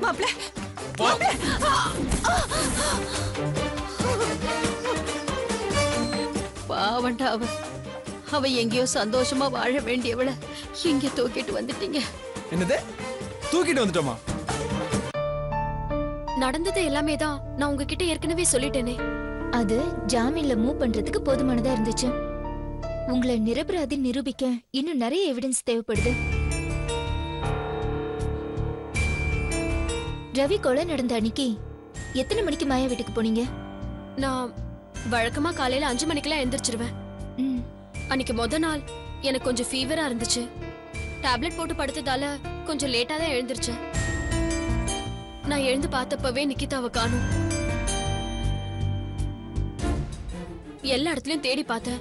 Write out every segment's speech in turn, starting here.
மாப்ள பாவண்டா அவ எங்கேயோ சந்தோஷமா வாழ வேண்டியவள இங்க தூக்கிட்டு வந்துட்டீங்க. என்னது தூக்கிட்டு வந்துட்டோமா? நடந்தது எல்லாமே தான் நான் உங்ககிட்ட ஏற்கனவே சொல்லிட்டேனே. அது ஜாமீன்ல மூவ் பண்றதுக்கு போதுமானதா இருந்துச்சு. உங்களை நிரபராதி நிரூபிக்க இன்னும் நிறைய எவிடன்ஸ் தேவைப்படுது. ரவி கொலை நடந்த அன்னைக்கு எத்தனை மணிக்கு மாயா வீட்டுக்கு போனீங்க? நான் வழக்கமா காலையில 5 மணிக்கெல்லாம் எழுந்திரிச்சிருவேன். அன்னைக்கு முத நாள் எனக்கு கொஞ்சம் ஃபீவரா இருந்துச்சு. டேப்லெட் போட்டு படுத்ததால கொஞ்சம் லேட்டா தான் எழுந்திருச்சேன். நான் எழுந்து பார்த்தப்பவே நிக்கிதாவை காணோம். எல்லா இடத்துலயும் தேடி பார்த்தேன்.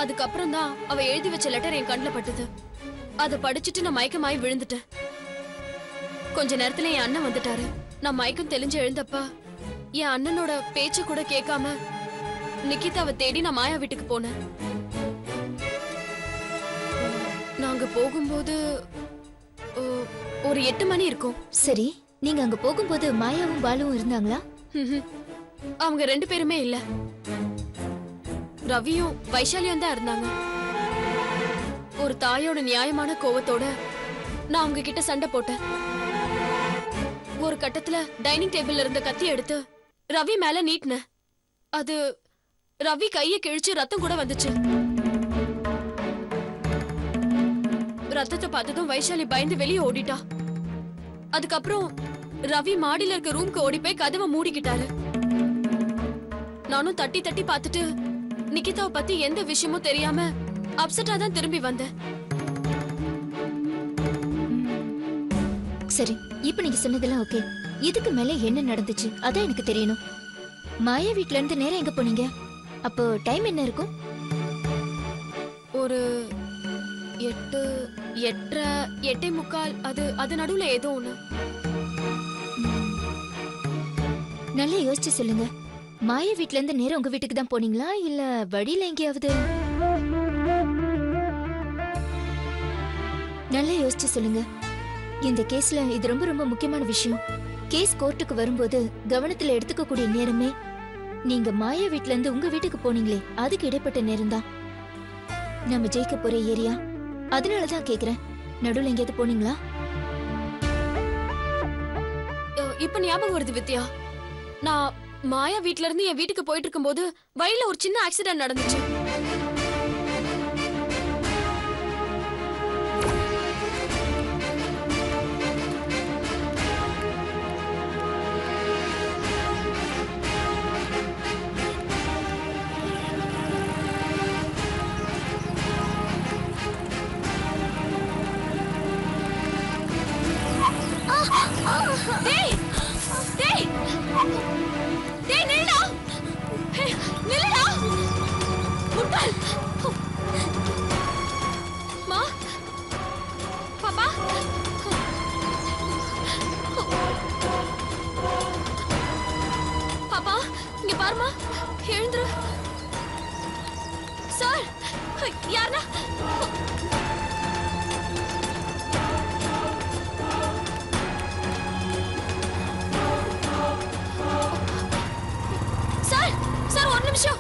அதுக்கப்புறம் தான் அவ எழுதி வச்ச லெட்டர் என் கண்ணுல பட்டது. அதை படிச்சுட்டு நான் மயக்கமாயி விழுந்துட்டேன். கொஞ்ச நேரத்துல என் அண்ணன் வந்துட்டாரு. நான் மயக்கம் தெளிஞ்சு எழுந்தப்ப என் அண்ணனோட பேச்சு கூட கேட்காம நிக்கிதாவை தேடி நான் மாயா வீட்டுக்கு போனேன். நாங்க போகும்போது ஒரு 8 மணி இருக்கும். சரி, நீங்க அங்க போகும்போது மாயாவும் பாலுவும் இருந்தாங்களா? அவங்க 2 பேருமே இல்ல. ரவியும் வைஷாலியும் தான் இருந்தாங்க. ஒரு தாயோட நியாயமான கோவத்தோட நான் அவங்க கிட்ட சண்டை போட்டேன். ஒரு கட்டத்துல டைனிங் டேபிள்ல இருந்த கத்தி எடுத்து ரவி மேல நீட்டினேன். அது ரவி கைய கிழிச்சு ரத்தம் கூட வந்துச்சு. ரத்தத்தை பார்த்ததும் வைஷாலி பயந்து வெளியே ஓடிட்டா. அதுக்கப்புறம் ரவி மாடியில இருக்க ரூம்க்கு ஓடி போய் கதவை மூடிக்கிட்டாரு. நானும் தட்டி தட்டி பார்த்துட்டு நிக்கிதாவை பத்தி எந்த விஷயமும் தெரியாம அப்செட்டா தான் திரும்பி வந்தேன். சரி, இப்ப நீங்க சொன்னதெல்லாம் ஓகே. இதுக்கு மேல என்ன நடந்துச்சு அதான் எனக்கு தெரியணும். மாயா வீட்ல இருந்து நேரா எங்க போனீங்க? அப்போ டைம் என்ன இருக்கும்? ஒரு 8, 8:30, 8:45. அது நடுவுல ஏதோ ஒண்ணு. நல்லா யோசிச்சு சொல்லுங்க. மாயா வீட்ல இருந்து நேரா உங்க வீட்டுக்கு தான் போனீங்களா இல்ல வழியில எங்கேயாவது? நல்லா யோசிச்சு சொல்லுங்க. இந்த கேஸ்ல இது ரொம்ப ரொம்ப முக்கியமான விஷயம். கேஸ் கோர்ட்டுக்கு வரும்போது கவனத்துல எடுத்துக்க கூடிய நேரமே நீங்க மாயா வீட்ல இருந்து உங்க வீட்டுக்கு போனீங்களே அதுக்கு இடைப்பட்ட நேரம் தான். நம்ம ஜெயிக்க போற ஏரியா. அதனாலதான் கேக்குறேன், நடுவுல எங்கேயாவது போனீங்களா? இப்ப ஞாபகம் வருது வித்யா. நான் மாயா வீட்ல இருந்து என் வீட்டுக்கு போயிட்டு இருக்கும்போது வழியில ஒரு சின்ன ஆக்சிடென்ட் நடந்துச்சு. டேய் டேய் டேய் நில்லுடா. நில்லுடா முட்டாள். மா பாப்பா பாப்பா இங்க பாருமா, எழுந்துரு. சார் யாருன்னா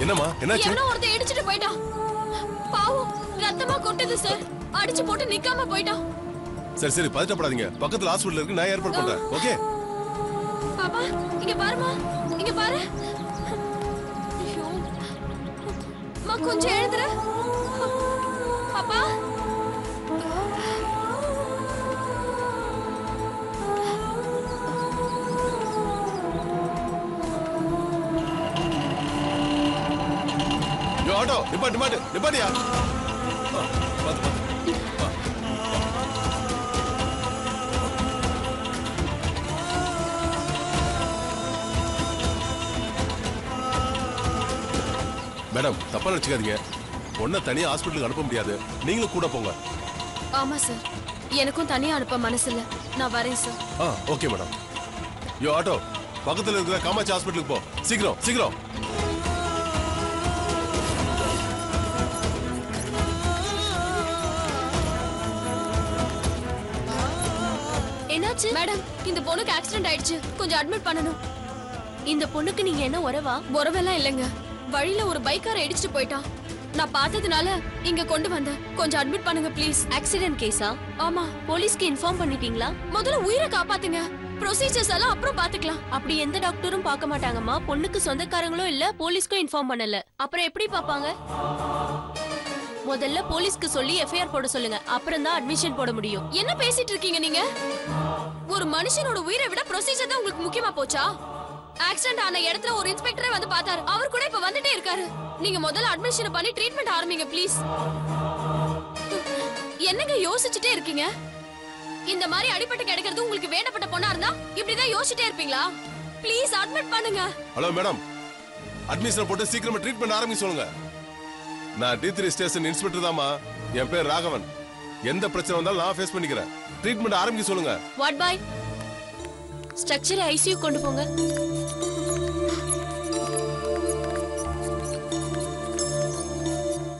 என்னம்மா என்னாச்சு? எவனோ ஒருத்தன் இடிச்சிட்டு போயிட்டான். பாவம் ரத்தமா கொட்டுது சார். அடிச்சு போட்டு நிக்காம போயிட்டான். சரி சரி பதட்டப்படாதீங்க. பக்கத்துல ஹாஸ்பிடல் இருக்கு, நான் ஏற்பாடு பண்றேன். ஓகே பாப்பா இங்க பாருமா, இங்க பாரு. மா கொஞ்சம் எழுந்துரு பாப்பா. ஆட்டோ நிப்பாட்டியா? மேடம் தப்பா நினைச்சுக்காதீங்க. ஒன்ன தனியா ஹாஸ்பிட்டலுக்கு அனுப்ப முடியாது, நீங்களும் கூட போங்க. ஆமா சார், எனக்கும் தனியா அனுப்ப மனசு இல்ல. நான் வரேன் சார். Okay madam. யோ ஆட்டோ, பக்கத்துல இருக்கிற காமாட்சி ஹாஸ்பிட்டலுக்கு போ. சீக்கிரம் சீக்கிரம். என்னாச்சு மேடம்? இந்த பொண்ணுக்கு ஆக்சிடென்ட் ஆயிடுச்சு, கொஞ்சம் அட்மிட் பண்ணணும். இந்த பொண்ணுக்கு நீங்க என்ன உறவா? உறவெல்லாம் இல்லைங்க, வழியில ஒரு பைக்கார இடிச்சிட்டு போயிட்டான். நான் பார்த்ததுனால இங்க கொண்டு வந்தேன். கொஞ்சம் அட்மிட் பண்ணுங்க ப்ளீஸ். ஆக்சிடென்ட் கேஸா? ஆமா. போலீஸ்க்கு இன்ஃபார்ம் பண்ணிட்டீங்களா? முதல்ல உயிரை காப்பாத்துங்க, ப்ரொசீஜர்ஸ் எல்லாம் அப்புறம் பாத்துக்கலாம். அப்படி எந்த டாக்டரும் பார்க்க மாட்டாங்கம்மா. பொண்ணுக்கு சொந்தக்காரங்களும் இல்ல, போலீஸ்க்கும் இன்ஃபார்ம் பண்ணல. அப்புறம் எப்படி பாப்பாங்க? முதல்ல போலீஸ்க்கு சொல்லி எஃப்ஐஆர் போட சொல்லுங்க, அப்புறம் தான் அட்மிஷன் போட முடியும். என்ன பேசிட்டு இருக்கீங்க நீங்க? ஒரு மனுஷனோட உயிரை விட ப்ரொசீஜர் தான் உங்களுக்கு முக்கியமா போச்சா? ஆக்சிடென்ட் ஆன இடத்துல ஒரு இன்ஸ்பெக்டரே வந்து பார்த்தாரு, அவர் கூட இப்ப வந்துட்டே இருக்காரு. நீங்க முதல்ல அட்மிஷன் பண்ணி ட்ரீட்மெண்ட் ஆரம்பிங்க ப்ளீஸ். என்னங்க யோசிச்சுட்டே இருக்கீங்க? இந்த மாதிரி அடிபட்டு கிடக்கிறது உங்களுக்கு வேண்டப்பட்ட பொண்ணா இருந்தா இப்படிதான் யோசிச்சுட்டே இருப்பீங்களா? ப்ளீஸ் அட்மிட் பண்ணுங்க. ஹலோ மேடம், அட்மிஷன் போட்டு சீக்கிரமா ட்ரீட்மெண்ட் ஆரம்பிக்க சொல்லுங்க. நான் D3 ஸ்டேஷன் இன்ஸ்பெக்டர் தாமா. என் பேர் ராகவன். எந்த பிரச்சனை வந்தாலும் நான் ஃபேஸ் பண்ணிக்கிறேன். ட்ரீட்மெண்ட் ஆரம்பிக்க சொல்லுங்க. வாட் பாய், ஸ்ட்ரக்சர் ஐசியூ கொண்டு போங்க.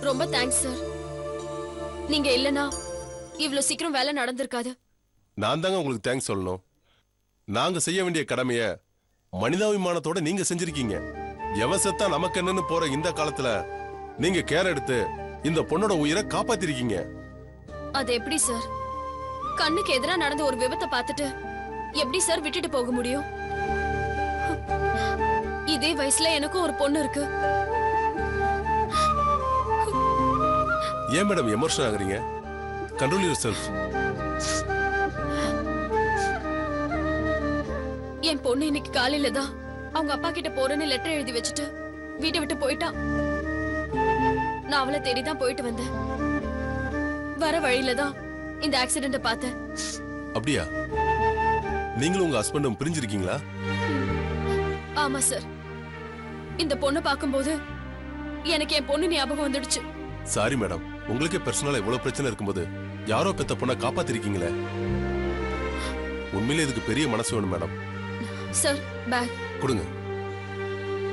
ரொம்ப தேங்க்ஸ் சார். நீங்க இல்லனா இவ்ளோ சீக்கிரம் வேலை நடந்திருக்காது. நான் தாங்க உங்களுக்கு தேங்க்ஸ் சொல்லணும். நாங்க செய்ய வேண்டிய கடமைய மனிதாபிமானத்தோட நீங்க செஞ்சிருக்கீங்க. எவசத்தா நமக்கு என்னன்னு போற இந்த காலத்துல நீங்க கேர் எடுத்து இந்த பொண்ணோட உயிரை காப்பாத்திருக்கீங்க. அது எப்படி சார்? கண்ணுக்கு எதிரா நடந்த ஒரு விபத்தை பார்த்துட்டு எப்படி சார் விட்டுட்டு போக முடியும்? இதே வயசுல எனக்கும் ஒரு பொண்ணு இருக்கு. ஏன் மேடம் எமோஷன் ஆகுறீங்க? Control yourself. என் பொண்ணு இன்னைக்கு காலையில தான் அவங்க அப்பா கிட்ட போறேன்னு லெட்டர் எழுதி வச்சுட்டு வீட்டை விட்டு போயிட்டான். நான் அவளை தேடி தான் போயிட்டு வந்தேன். வர வழியில தான் இந்த ஆக்சிடென்ட் பார்த்தேன். அப்படியா? நீங்களும் உங்க ஹஸ்பண்டும் பிரிஞ்சிருக்கீங்களா? ஆமா சார். இந்த பொண்ணு பார்க்கும்போது எனக்கு என் பொண்ணு ஞாபகம் வந்துடுச்சு. சாரி மேடம், உங்களுக்கே பர்சனலா இவ்வளவு பிரச்சனை இருக்கும்போது யாரோ பெத்த பொண்ணை காப்பாத்திருக்கீங்களே. உண்மையிலே இதுக்கு பெரிய மனசு வேணும் மேடம். சார் பேக் கொடுங்க.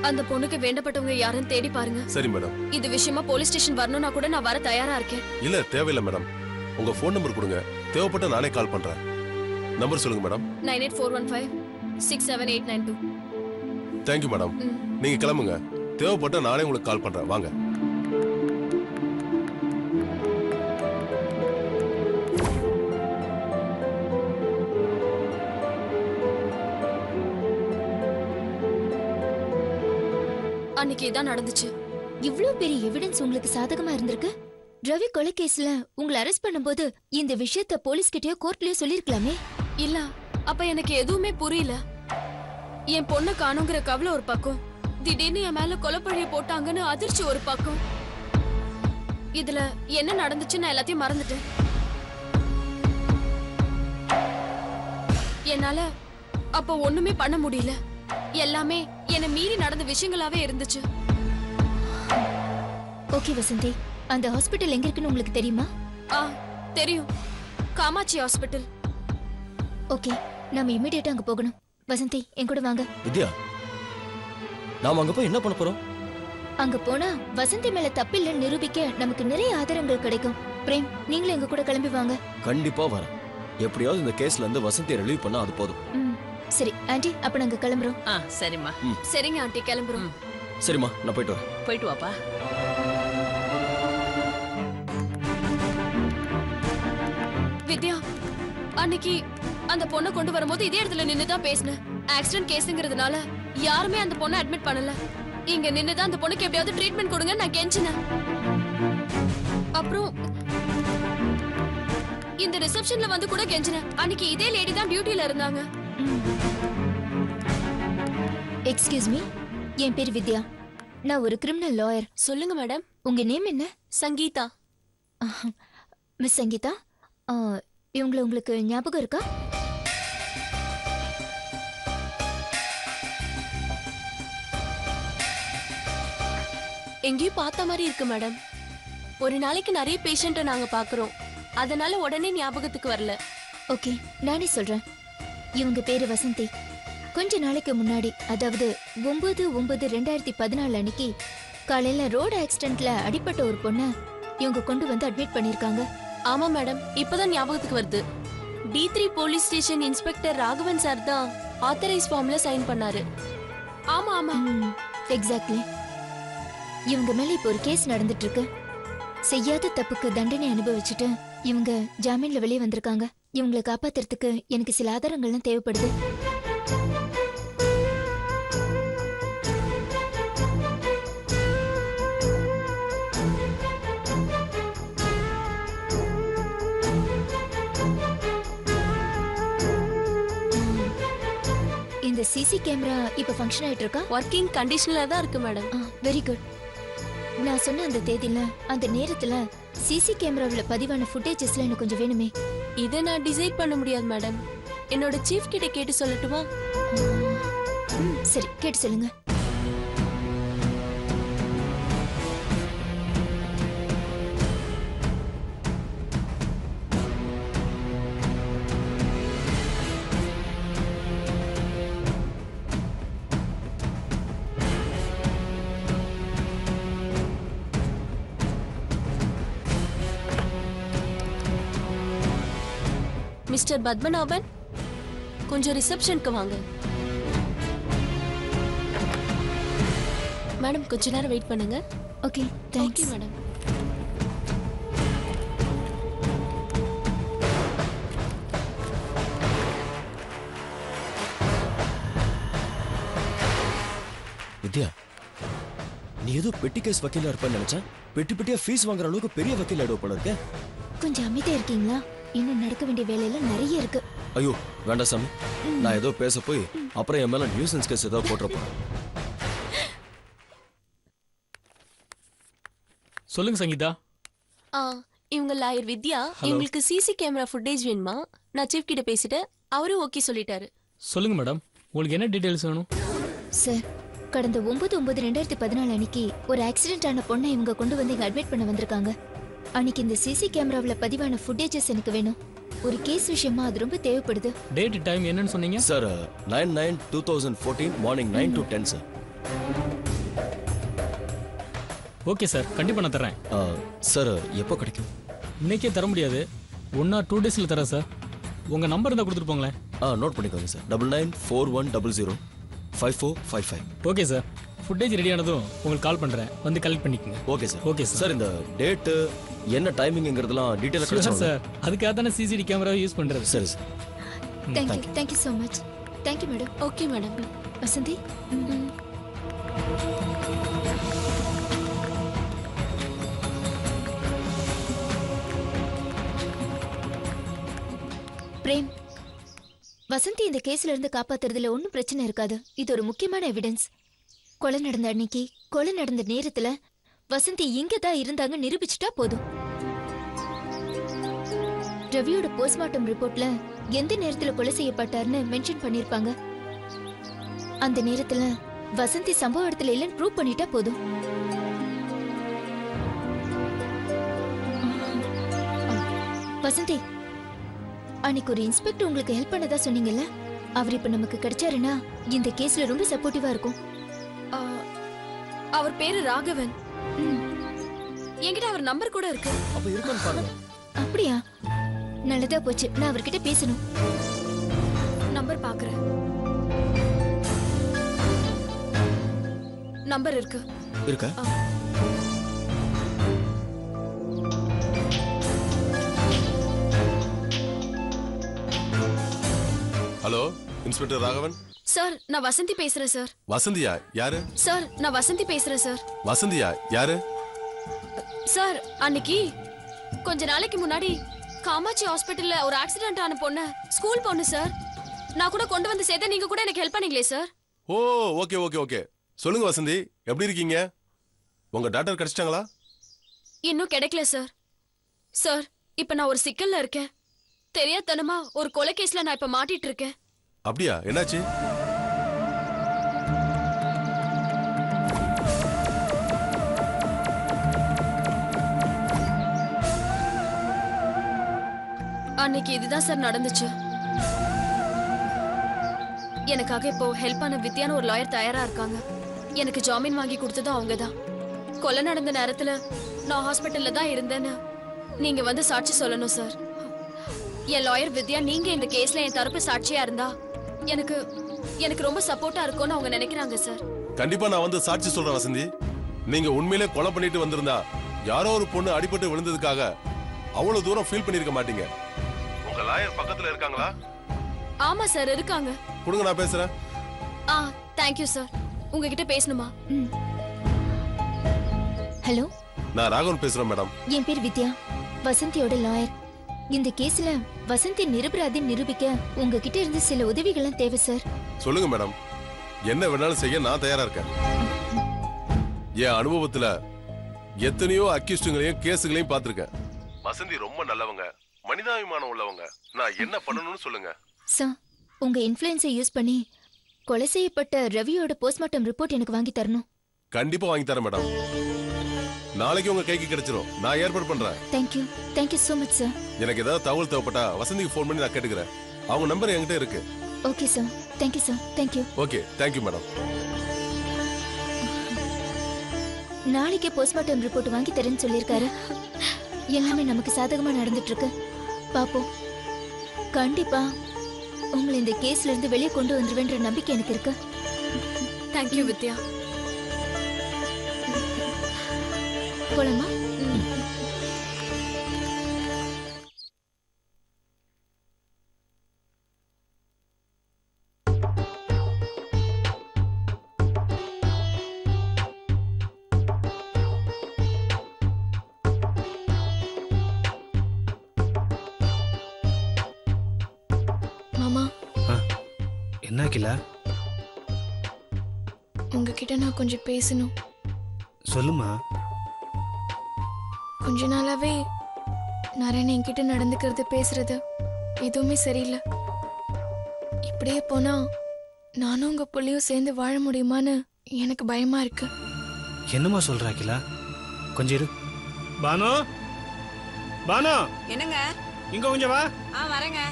அந்த பொண்ணுக்கு வேண்டப்பட்டவங்க யாருன்னு தேடி பாருங்க. சரி மேடம். இது விஷயமா போலீஸ் ஸ்டேஷன் வரணும்னா கூட நான் வர தயாரா இருக்கேன். இல்ல தேவையில்லை மேடம். உங்க போன் நம்பர் கொடுங்க, தேவைப்பட்ட நானே கால் பண்றேன். நம்பர் சொல்லுங்க மேடம். 9841567892. Thank you madam. நீங்க கிளம்புங்க, தேவைப்பட்ட நானே உங்களுக்கு கால் பண்றேன். வாங்க. அன்னைக்கு இதான் நடந்துச்சு. இவ்ளோ பெரிய எவிடன்ஸ் உங்களுக்கு சாதகமா இருந்திருக்கு. ரவி கொலை கேஸ்ல உங்களை அரெஸ்ட் பண்ணும்போது இந்த விஷயத்த போலீஸ் கிட்டயோ கோர்ட்லயோ சொல்லிருக்கலாமே. இல்ல, அப்ப எனக்கு எதுவுமே புரியல. என் பொண்ணை காணுங்கிற கவலை ஒரு பக்கம், திடீர்னு என் மேல கொலைப்பழிய போட்டாங்கன்னு அதிர்ச்சி ஒரு பக்கம். இதுல என்ன நடந்துச்சு நான் எல்லாத்தையும் மறந்துட்டேன். என்னால அப்ப ஒண்ணுமே பண்ண முடியல. எல்லாமே என்ன மீறி நடந்த விஷயங்களாவே இருந்துச்சு. ஓகே வசந்தி, அந்த ஹாஸ்பிடல் எங்க இருக்குன்னு உங்களுக்கு தெரியுமா? தெரியும், காமாட்சி ஹாஸ்பிடல். ஓகே, நாம இமிடியேட்டா அங்க போகணும். வசந்தி என் கூட வாங்க. வித்யா, நாம அங்க போய் என்ன பண்ண போறோம்? அங்க போனா வசந்தி மேல தப்பில்லைன்னு நிரூபிக்க நமக்கு நிறைய ஆதாரங்கள் கிடைக்கும். பிரேம், நீங்களும் எங்க கூட கிளம்பி வாங்க. கண்டிப்பா வரேன். எப்படியாவது இந்த கேஸ்ல இருந்து வசந்தியை ரிலீவ் பண்ணா அது போதும். சரி ஆண்டி, அப்ப நாங்க கிளம்புறோம். சரிம்மா. சரிங்க ஆண்டி, கிளம்புறோம். சரிம்மா, நான் போயிட்டு வரேன். போயிட்டு வாப்பா. வித்யா, அன்னைக்கு அந்த பொண்ணை கொண்டு வரும்போது இதே இடத்துல நின்னுதான் பேசினேன். ஆக்சிடென்ட் கேஸ்ங்கிறதுனால யாருமே அந்த பொண்ணை அட்மிட் பண்ணல. இங்க நின்னுதான் அந்த பொண்ணுக்கு எப்படியாவது ட்ரீட்மெண்ட் கொடுங்க நான் கெஞ்சினேன். அப்புறம் இந்த ரிசப்ஷன்ல வந்து கூட கெஞ்சினேன். அன்னைக்கு இதே லேடி தான் டியூட்டில இருந்தாங்க. எக்ஸ்கியூஸ் மீ, என் பேர் வித்யா. நான் ஒரு கிரிமினல் லாயர். சொல்லுங்க மேடம். உங்க நேம் என்ன? சங்கீதா. மிஸ் சங்கீதா, இவங்களை உங்களுக்கு ஞாபகம் இருக்கா? எங்கேயும் பார்த்த மாதிரி இருக்கு மேடம். ஒரு நாளைக்கு நிறைய பேஷண்ட்டை நாங்க பாக்குறோம், அதனால உடனே ஞாபகத்துக்கு வரல. ஓகே, நானே சொல்றேன். இவங்க பேரு வசந்தி. கொஞ்ச நாளைக்கு முன்னாடி, அதாவது 9/9/2014 அன்னைக்கு காலையில ரோடு ஆக்சிடென்ட்ல அடிபட்ட ஒரு பொண்ண இவங்க கொண்டு வந்து அட்மிட் பண்ணிருக்காங்க. ஆமா மேடம், இப்பதான் ஞாபகத்துக்கு வருது. D3 police station inspector Raghavan sir தான் ஆத்தரைஸ் ஃபார்ம்ல சைன் பண்ணாரு. ஆமா ஆமா. எக்ஸாக்ட்லி. இவங்க மேல இப்போ ஒரு கேஸ் நடந்துட்டு இருக்கு. செய்யாத தப்புக்கு தண்டனை அனுபவிச்சுட்டு இவங்க ஜாமீன்ல வெளியே வந்திருக்காங்க. இவங்களை காப்பாத்துறதுக்கு எனக்கு சில ஆதாரங்கள்லாம் தேவைப்படுது. இந்த சிசி கேமரா இப்ப ஃபங்க்ஷன் ஆயிட்டு இருக்கா? ஒர்க்கிங் கண்டிஷன்ல தான் இருக்கு மேடம். Very good. நான் சொன்ன அந்த தேதியில அந்த நேரத்துல சிசி கேமராவுல பதிவான ஃபுட்டேஜஸ்ல எனக்கு கொஞ்சம் வேணுமே. இதை நான் டிசைட் பண்ண முடியாது மேடம். என்னோட சீஃப் கிட்ட கேட்டு சொல்லட்டுமா? சரி, கேட்டு சொல்லுங்க. மிஸ்டர் பத்மநாபன், கொஞ்சம் ரிசப்ஷனுக்கு வாங்க. மேடம் கொஞ்ச நேரம் வெயிட் பண்ணுங்க. Okay, okay thanks. மேடம். வித்யா, நீ ஏதோ பெட்டி கேஸ் வக்கீலா இருப்பேன்னு நினைச்சேன். பெட்டி பெட்டியா ஃபீஸ் வாங்குற அளவுக்கு பெரிய வக்கீல் ஆயிடுவ போல இருக்க. கொஞ்சம் அமைதியா இருக்கீங்களா? இன்னும் நடக்க வேண்டிய வேலையெல்லாம் நிறைய இருக்கு. ஐயோ வேண்டாம் சாமி, நான் ஏதோ பேச போய் அப்புறம் என் மேல நியூசன்ஸ் கேஸ் ஏதோ போட்டுறப்போம். சொல்லுங்க சங்கீதா. இவங்க லாயர் வித்யா. இவங்களுக்கு சிசி கேமரா ஃபுட்டேஜ் வேணுமா? நான் சீஃப் கிட்ட பேசிட்டு அவரும் ஓகே சொல்லிட்டாரு. சொல்லுங்க மேடம், உங்களுக்கு என்ன டீடைல்ஸ் வேணும்? சார், கடந்த 9/9/2014 அன்னைக்கு ஒரு ஆக்சிடென்ட் ஆன பொண்ணை இவங்க கொண்டு வந்து இங்க அட்மிட் பண்ண வந்திருக்காங்க. அன்னைக்கு இந்த சிசி கேமராவுல பதிவான ஃபுட்டேஜஸ் எனக்கு வேணும். ஒரு கேஸ் விஷயமா அது ரொம்ப தேவைப்படுது. டேட் டைம் என்னன்னு சொன்னீங்க? Sir 9/9/2014 morning 9 to 10 sir. Okay sir, கண்டிப்பா நான் தரேன். சார் எப்போ கிடைக்கும்? இன்னைக்கே தர முடியாது, 1 or 2 daysல தரேன் சார். உங்க நம்பர் இருந்தா கொடுத்துட்டு போங்களேன். நோட் பண்ணிக்கோங்க sir. 9941005455. Okay sir, footage ready ஆனதும் உங்களுக்கு கால் பண்றேன், வந்து கலெக்ட் பண்ணிக்கோங்க. Okay sir. Okay sir. Sir இந்த டேட் என்ன டைமிங்ங்கிறதெல்லாம் டீடைலா Sure கிடைச்சா சார், அதுக்காக தானே சிசிடி கேமராவை யூஸ் பண்றது. சரி sir. Thank you so much. Thank you madam. Okay madam. Vasanthi, Prem, Vasanthi இந்த கேஸ்ல இருந்து காப்பாத்துறதுல ஒன்னும் பிரச்சனை இருக்காது. இது ஒரு முக்கியமான எவிடன்ஸ். கொலை நடந்த அன்னைக்கு, கொலை நடந்த நேரத்துல வசந்தி இங்க தான் இருந்தாங்க நிரூபிச்சுட்டா போதும். ரவியோட போஸ்ட்மார்ட்டம் ரிப்போர்ட்ல எந்த நேரத்துல கொலை செய்யப்பட்டார்னு மென்ஷன் பண்ணிருப்பாங்க. அந்த நேரத்துல வசந்தி சம்பவ இடத்துல இல்லைன்னு ப்ரூவ் பண்ணிட்டா போதும். வசந்தி, அன்னைக்கு ஒரு இன்ஸ்பெக்டர் உங்களுக்கு ஹெல்ப் பண்ணதா சொன்னீங்கல்ல, அவர் இப்ப நமக்கு கிடைச்சாருன்னா இந்த கேஸ்ல ரொம்ப சப்போர்ட்டிவா இருக்கும். அவர் பேரு ராகவன். என்கிட்ட அவர் நம்பர் கூட இருக்கு. அப்ப இருக்கான்னு பாருங்க. அப்படியா? நல்லதா போச்சு. நான் அவர்கிட்ட பேசணும். நம்பர் பாக்குறேன். நம்பர் இருக்கு. இருக்கா? Hello, inspector Raghavan. சார், நான் வசந்தி பேசுறேன் சார். வசந்தியா? யாரு? சார், நான் வசந்தி பேசுறேன் சார். வசந்தியா? யாரு? சார், அன்னைக்கு கொஞ்ச நாளைக்கு முன்னாடி காமாட்சி ஹாஸ்பிட்டல்ல ஒரு ஆக்சிடென்ட் ஆன பொண்ணு, ஸ்கூல் பொண்ணு சார். நான் கூட கொண்டு வந்து சேர்த்தேன், நீங்க கூட எனக்கு ஹெல்ப் பண்ணீங்களே சார். ஓ, ஓகே ஓகே ஓகே. சொல்லுங்க வசந்தி, எப்படி இருக்கீங்க? உங்க டாக்டர் கிடைச்சிட்டாங்களா? இன்னும் கிடைக்கல சார். சார், இப்ப நான் ஒரு சிக்கல்ல இருக்கேன். தெரியாதனமா ஒரு கொலை கேஸ்ல நான் இப்ப மாட்டிட்டு இருக்கேன். அப்படியா? என்னாச்சு? அன்னைக்கு இதுதான் சார் நடந்துச்சு. எனக்காக இப்போ ஹெல்ப் பண்ண வித்யான ஒரு லாயர் தயாரா இருக்காங்க. எனக்கு ஜாமீன் வாங்கி கொடுத்ததும் அவங்கதான். கொலை நடந்த நேரத்துல நான் ஹாஸ்பிட்டல்ல தான் இருந்தேன்னு நீங்க வந்து சாட்சி சொல்லணும் சார். என் லாயர் வித்யா நீங்க இந்த கேஸ்ல என் தரப்பு சாட்சியா இருந்தா எனக்கு எனக்கு ரொம்ப சப்போர்ட்டா இருக்கும்னு அவங்க நினைக்கிறாங்க சார். கண்டிப்பா நான் வந்து சாட்சி சொல்றேன் வசந்தி. நீங்க உண்மையிலே கொலை பண்ணிட்டு வந்திருந்தா யாரோ ஒரு பொண்ணு அடிபட்டு விழுந்ததுக்காக அவ்வளவு தூரம் ஃபீல் பண்ணிருக்க மாட்டீங்க. உங்க லாயர் பக்கத்துல இருக்காங்களா? ஆமா சார் இருக்காங்க. கொடுங்க நான் பேசுறேன். Thank you sir. உங்ககிட்ட பேசணுமா? ஹலோ, நான் ராகவன் பேசுறேன் மேடம். என் பேர் வித்யா, வசந்தியோட லாயர். இந்த கேஸ்ல வசந்தி நிரபராதி நிரூபிக்க உங்ககிட்ட இருந்து சில உதவிகள்லாம் தேவை சார். சொல்லுங்க மேடம், என்ன வேணாலும் செய்ய நான் தயாரா இருக்கேன். என் அனுபவத்துல எத்தனையோ அக்யூஸ்டுங்களையும் கேஸுகளையும் பார்த்திருக்கேன். வசந்தி ரொம்ப நல்லவங்க, மனிதாபிமானம் உள்ளவங்க. நான் என்ன பண்ணணும்னு சொல்லுங்க சார். உங்க இன்ஃப்ளூயன்ஸை யூஸ் பண்ணி கொலை செய்யப்பட்ட ரவியோட போஸ்ட்மார்ட்டம் ரிப்போர்ட் எனக்கு வாங்கி தரணும். கண்டிப்பா வாங்கி தரேன் மேடம். நாளைக்கு உங்க கைக்கு கிடைச்சிரும். நான் ஏற்பாடு பண்றேன். Thank you so much sir. எனக்கு ஏதாவது தகவல் தேவைப்பட்டா வசந்திக்கு ஃபோன் பண்ணி நான் கேட்டுக்கிறேன். அவங்க நம்பர் என்கிட்ட இருக்கு. Okay sir. Thank you sir. Thank you. Okay, thank you madam. நாளைக்கே போஸ்ட்மார்ட்டம் ரிப்போர்ட் வாங்கி தரேன்னு சொல்லியிருக்காரு. எல்லாமே நமக்கு சாதகமா நடந்துட்டு இருக்கு. பாப்போம். கண்டிப்பா உங்களை இந்த கேஸ்ல இருந்து வெளியே கொண்டு வந்துருவேன்ற நம்பிக்கை எனக்கு இருக்கு. தேங்க்யூ வித்யா. போலாமா? மாமா, என்ன கிலா? உங்ககிட்ட நான் கொஞ்சம் பேசணும். சொல்லுமா. கொஞ்ச நாளாவே நாராயணன் என்கிட்ட நடந்துக்கிறது பேசுறது எதுவுமே சரியில்லை. இப்படியே போனா நானும் உங்க புள்ளையும் சேர்ந்து வாழ முடியுமான்னு எனக்கு பயமா இருக்கு. என்னம்மா சொல்றா கிலா? கொஞ்சம் இரு. பானு, பானு, என்னங்க? இங்க கொஞ்சம் வா. வரேங்க.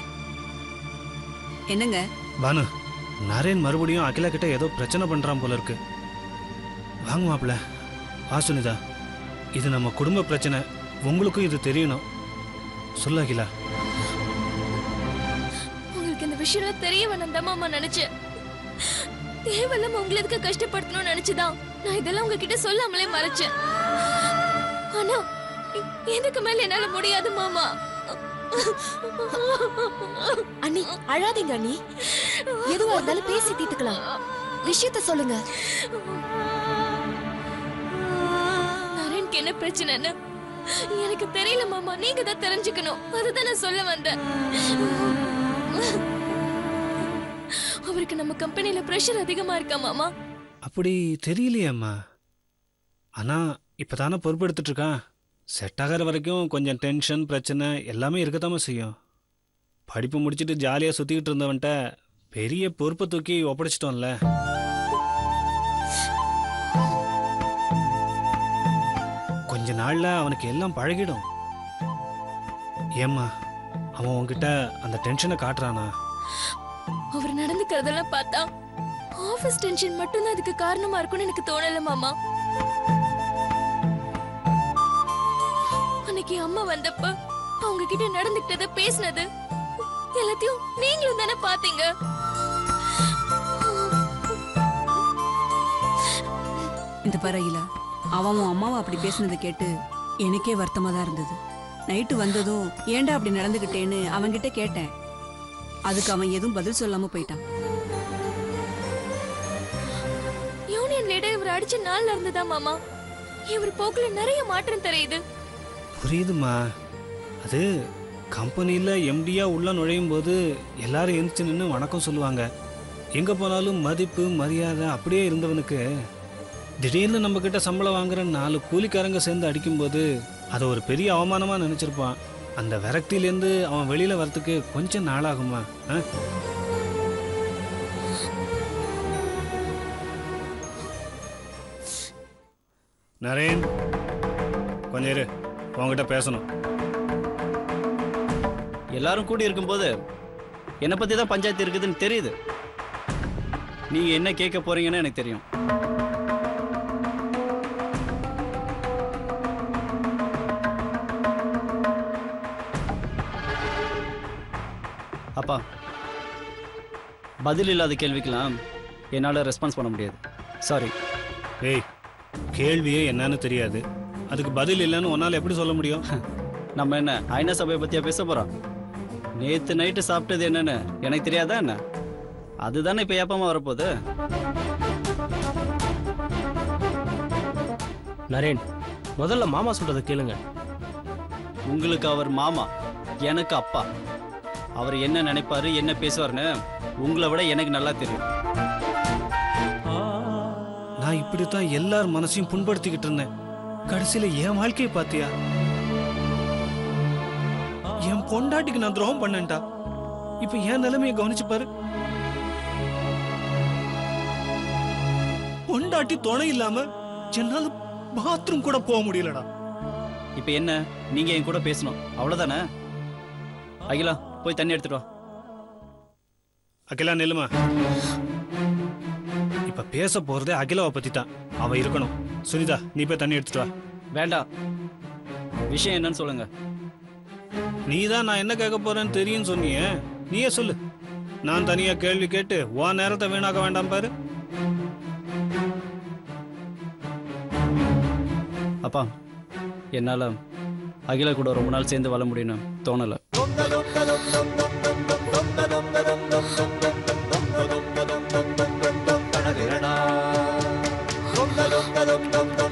என்னங்க? பானு, நரேன் மறுபடியும் அகிலா கிட்ட ஏதோ பிரச்சனை பண்றான் போல இருக்கு. வாங்க மாப்பிள்ள. வா சுனிதா, இது நம்ம குடும்ப பிரச்சனை. உங்களுக்கும் இது தெரியணும். சொல்ல அகிலா. உங்களுக்கு இந்த விஷயம் தெரிய வேணாம் தான் மாமா நினைச்சேன். தேவையில்லாம உங்களை எதுக்கு கஷ்டப்படுத்தணும்னு நினைச்சுதான் நான் இதெல்லாம் உங்ககிட்ட சொல்லாமலே மறைச்சேன். ஆனா எதுக்கு மேல என்னால முடியாது மாமா. அண்ணி அழாதீங்க அண்ணி. எதுவா இருந்தாலும் பேசி தீர்த்துக்கலாம். விஷயத்த சொல்லுங்க. நரேனுக்கு என்ன பிரச்சனைன்னு எனக்கு தெரியல மாமா. நீங்க தான் தெரிஞ்சுக்கணும். அதுதான் நான் சொல்ல வந்தேன். அவருக்கு நம்ம கம்பெனில பிரஷர் அதிகமா இருக்கா மாமா. அப்படி தெரியலையேம்மா. ஆனா இப்பதானே பொறுப்பெடுத்துட்டு இருக்கான். செட் ஆகிற வரைக்கும் கொஞ்சம் டென்ஷன் பிரச்சனை எல்லாமே இருக்கத்தாம செய்யும். படிப்பு முடிச்சுட்டு ஜாலியாக சுற்றிக்கிட்டு இருந்தவன்ட்ட பெரிய பொறுப்பை தூக்கி ஒப்படைச்சிட்டோம்ல. கொஞ்ச நாள்ல அவனுக்கு எல்லாம் பழகிடும். ஏம்மா, அவன் உன்கிட்ட அந்த டென்ஷனை காட்டுறானா? அவர் நடந்துக்கிறதெல்லாம் பார்த்தா ஆபீஸ் டென்ஷன் மட்டும்தான் அதுக்கு காரணமா இருக்கும்னு எனக்கு தோணல மாமா. அன்னைக்கு அம்மா வந்தப்ப அவங்க கிட்ட நடந்துக்கிட்டத பேசினது எல்லாத்தையும் நீங்களும் தானே பாத்தீங்க. இந்த பறையில அவன் அம்மாவை அப்படி பேசினதை கேட்டு எனக்கே வருத்தமா தான் இருந்தது. நைட்டு வந்ததும் ஏன்டா அப்படி நடந்துகிட்டேன்னு அவன்கிட்ட கேட்டேன். அதுக்கு அவன் எதுவும் பதில் சொல்லாம போயிட்டான். யூனியன் லீடர் இவர் அடிச்ச நாள்ல இருந்துதான் மாமா இவர் போக்குல நிறைய மாற்றம் தெரியுது. புரியுதுமா. அது கம்பெனியில் எம்டியா உள்ள நுழையும் போது எல்லாரும் எழுந்துச்சு நின்று வணக்கம் சொல்லுவாங்க. எங்கே போனாலும் மதிப்பு மரியாதை அப்படியே இருந்தவனுக்கு திடீர்னு நம்ம கிட்ட சம்பளம் வாங்குற 4 கூலிக்காரங்க சேர்ந்து அடிக்கும்போது அதை ஒரு பெரிய அவமானமாக நினச்சிருப்பான். அந்த விரக்தியிலேருந்து அவன் வெளியில் வரத்துக்கு கொஞ்சம் நாளாகுமா? நரேன், கொஞ்சம் இரு, உங்ககிட்ட பேசணும். எல்லாரும் கூடி இருக்கும்போது என்னை பற்றி தான் பஞ்சாயத்து இருக்குதுன்னு தெரியுது. நீங்கள் என்ன கேட்க போறீங்கன்னு எனக்கு தெரியும். அப்பா பதில் இல்லாத கேள்விக்கெல்லாம் என்னால் ரெஸ்பான்ஸ் பண்ண முடியாது. சாரி. ஏய், கேள்வியே என்னன்னு தெரியாது, அதுக்கு பதில் இல்லைன்னு உன்னால் எப்படி சொல்ல முடியும்? நம்ம என்ன ஐநா சபையை பற்றியா பேச போகிறோம்? நேற்று நைட்டு சாப்பிட்டது என்னன்னு எனக்கு தெரியாதா என்ன? அதுதானே இப்போ ஏப்பமாக வரப்போகுது. நரேன், முதல்ல மாமா சொல்றதை கேளுங்க. உங்களுக்கு அவர் மாமா, எனக்கு அப்பா. அவர் என்ன நினைப்பாரு என்ன பேசுவார்னு உங்களை விட எனக்கு நல்லா தெரியும். நான் இப்படித்தான் எல்லார் மனசையும் புண்படுத்திக்கிட்டு இருந்தேன். கடைசியில என் வாழ்க்கையை பாத்தியா? என் பொண்டாட்டிக்கு நான் துரோகம் பண்ணேன்டா. இப்ப என் நிலைமையை கவனிச்சு பாரு. பொண்டாட்டி துணை இல்லாம என்னால பாத்ரூம் கூட போக முடியலடா. இப்போ என்ன, நீங்க என் கூட பேசணும் அவ்வளவுதானே? அகிலா, போய் தண்ணி எடுத்துட்டு வா. அகிலா நில்லுமா. இப்ப பேச போறதே அகிலாவை பத்தி தான். அவ இருக்கணும். சுனிதா, நீ போய் தண்ணி எடுத்துட்டு வா. வேண்டாம், விஷயம் என்னன்னு சொல்லுங்க. நீதான் நான் என்ன கேட்க போறேன்னு தெரியும் சொன்னியே, நீயே சொல்லு. நான் தனியா கேள்வி கேட்டு உன் நேரத்தை வீணாக்க வேண்டாம் பாரு. அப்பா, என்னால அகிலா கூட ரொம்ப நாள் சேர்ந்து வாழ முடியும்னு தோணல. Dum